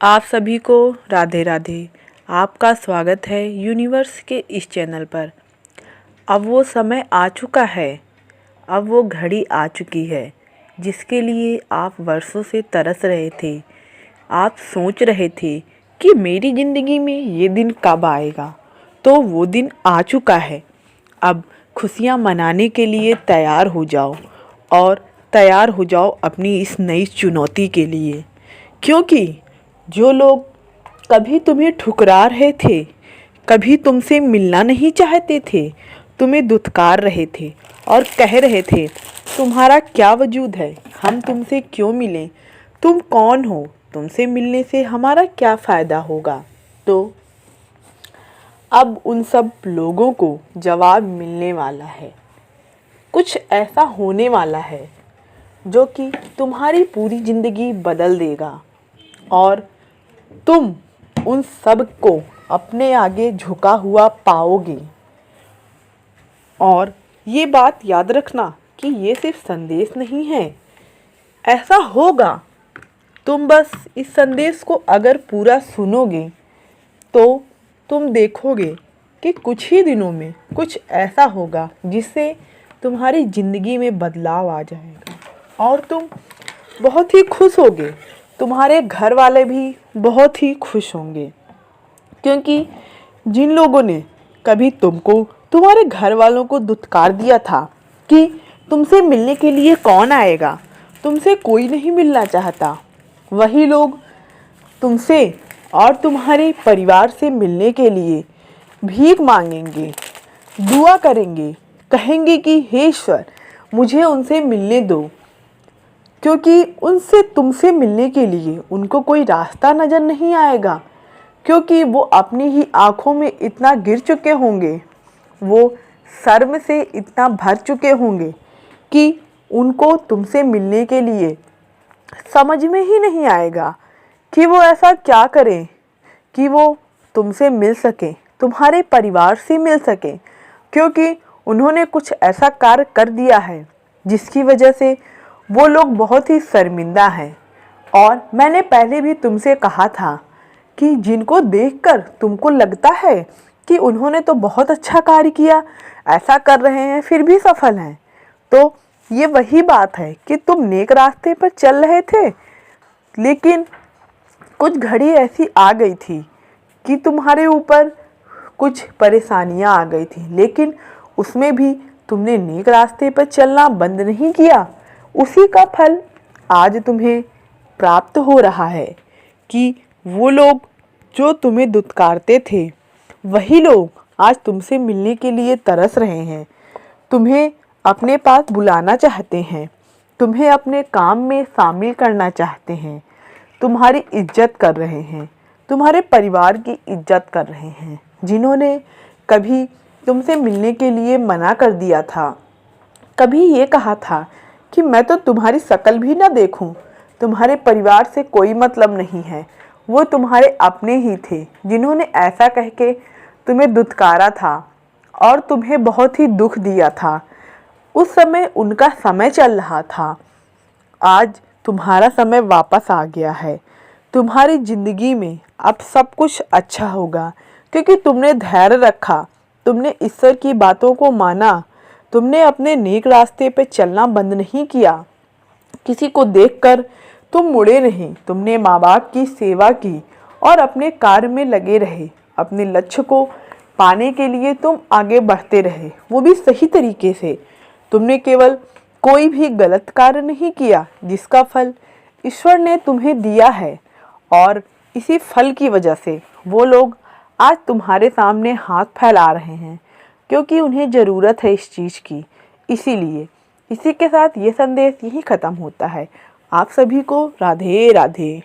आप सभी को राधे राधे। आपका स्वागत है यूनिवर्स के इस चैनल पर। अब वो समय आ चुका है, अब वो घड़ी आ चुकी है जिसके लिए आप वर्षों से तरस रहे थे। आप सोच रहे थे कि मेरी ज़िंदगी में ये दिन कब आएगा, तो वो दिन आ चुका है। अब खुशियाँ मनाने के लिए तैयार हो जाओ और तैयार हो जाओ अपनी इस नई चुनौती के लिए, क्योंकि जो लोग कभी तुम्हें ठुकरा रहे थे, कभी तुमसे मिलना नहीं चाहते थे, तुम्हें दुत्कार रहे थे और कह रहे थे तुम्हारा क्या वजूद है, हम तुमसे क्यों मिलें, तुम कौन हो, तुमसे मिलने से हमारा क्या फ़ायदा होगा, तो अब उन सब लोगों को जवाब मिलने वाला है। कुछ ऐसा होने वाला है जो कि तुम्हारी पूरी ज़िंदगी बदल देगा और तुम उन सब को अपने आगे झुका हुआ पाओगे। और ये बात याद रखना कि ये सिर्फ संदेश नहीं है, ऐसा होगा। तुम बस इस संदेश को अगर पूरा सुनोगे तो तुम देखोगे कि कुछ ही दिनों में कुछ ऐसा होगा जिससे तुम्हारी ज़िंदगी में बदलाव आ जाएगा और तुम बहुत ही खुश होगे। तुम्हारे घर वाले भी बहुत ही खुश होंगे, क्योंकि जिन लोगों ने कभी तुमको, तुम्हारे घर वालों को दुत्कार दिया था कि तुमसे मिलने के लिए कौन आएगा, तुमसे कोई नहीं मिलना चाहता, वही लोग तुमसे और तुम्हारे परिवार से मिलने के लिए भीख मांगेंगे, दुआ करेंगे, कहेंगे कि हे ईश्वर मुझे उनसे मिलने दो, क्योंकि उनसे तुमसे मिलने के लिए उनको कोई रास्ता नज़र नहीं आएगा, क्योंकि वो अपनी ही आँखों में इतना गिर चुके होंगे, वो शर्म से इतना भर चुके होंगे कि उनको तुमसे मिलने के लिए समझ में ही नहीं आएगा कि वो ऐसा क्या करें कि वो तुमसे मिल सकें, तुम्हारे परिवार से मिल सकें, क्योंकि उन्होंने कुछ ऐसा कार्य कर दिया है जिसकी वजह से वो लोग बहुत ही शर्मिंदा हैं। और मैंने पहले भी तुमसे कहा था कि जिनको देखकर तुमको लगता है कि उन्होंने तो बहुत अच्छा कार्य किया, ऐसा कर रहे हैं फिर भी सफल हैं, तो ये वही बात है कि तुम नेक रास्ते पर चल रहे थे, लेकिन कुछ घड़ी ऐसी आ गई थी कि तुम्हारे ऊपर कुछ परेशानियां आ गई थी, लेकिन उसमें भी तुमने नेक रास्ते पर चलना बंद नहीं किया। उसी का फल आज तुम्हें प्राप्त हो रहा है कि वो लोग जो तुम्हें दुत्कारते थे, वही लोग आज तुमसे मिलने के लिए तरस रहे हैं, तुम्हें अपने पास बुलाना चाहते हैं, तुम्हें अपने काम में शामिल करना चाहते हैं, तुम्हारी इज्जत कर रहे हैं, तुम्हारे परिवार की इज्जत कर रहे हैं। जिन्होंने कभी तुमसे मिलने के लिए मना कर दिया था, कभी ये कहा था कि मैं तो तुम्हारी शक्ल भी ना देखूं, तुम्हारे परिवार से कोई मतलब नहीं है, वो तुम्हारे अपने ही थे, जिन्होंने ऐसा कह के तुम्हें दुत्कारा था और तुम्हें बहुत ही दुख दिया था। उस समय उनका समय चल रहा था, आज तुम्हारा समय वापस आ गया है। तुम्हारी ज़िंदगी में अब सब कुछ अच्छा होगा, क्योंकि तुमने धैर्य रखा, तुमने ईश्वर की बातों को माना, तुमने अपने नेक रास्ते पे चलना बंद नहीं किया, किसी को देखकर तुम मुड़े नहीं, तुमने माँ बाप की सेवा की और अपने कार्य में लगे रहे, अपने लक्ष्य को पाने के लिए तुम आगे बढ़ते रहे, वो भी सही तरीके से। तुमने केवल कोई भी गलत कार्य नहीं किया, जिसका फल ईश्वर ने तुम्हें दिया है, और इसी फल की वजह से वो लोग आज तुम्हारे सामने हाथ फैला रहे हैं, क्योंकि उन्हें ज़रूरत है इस चीज़ की। इसीलिए इसी के साथ ये संदेश यही ख़त्म होता है। आप सभी को राधे राधे।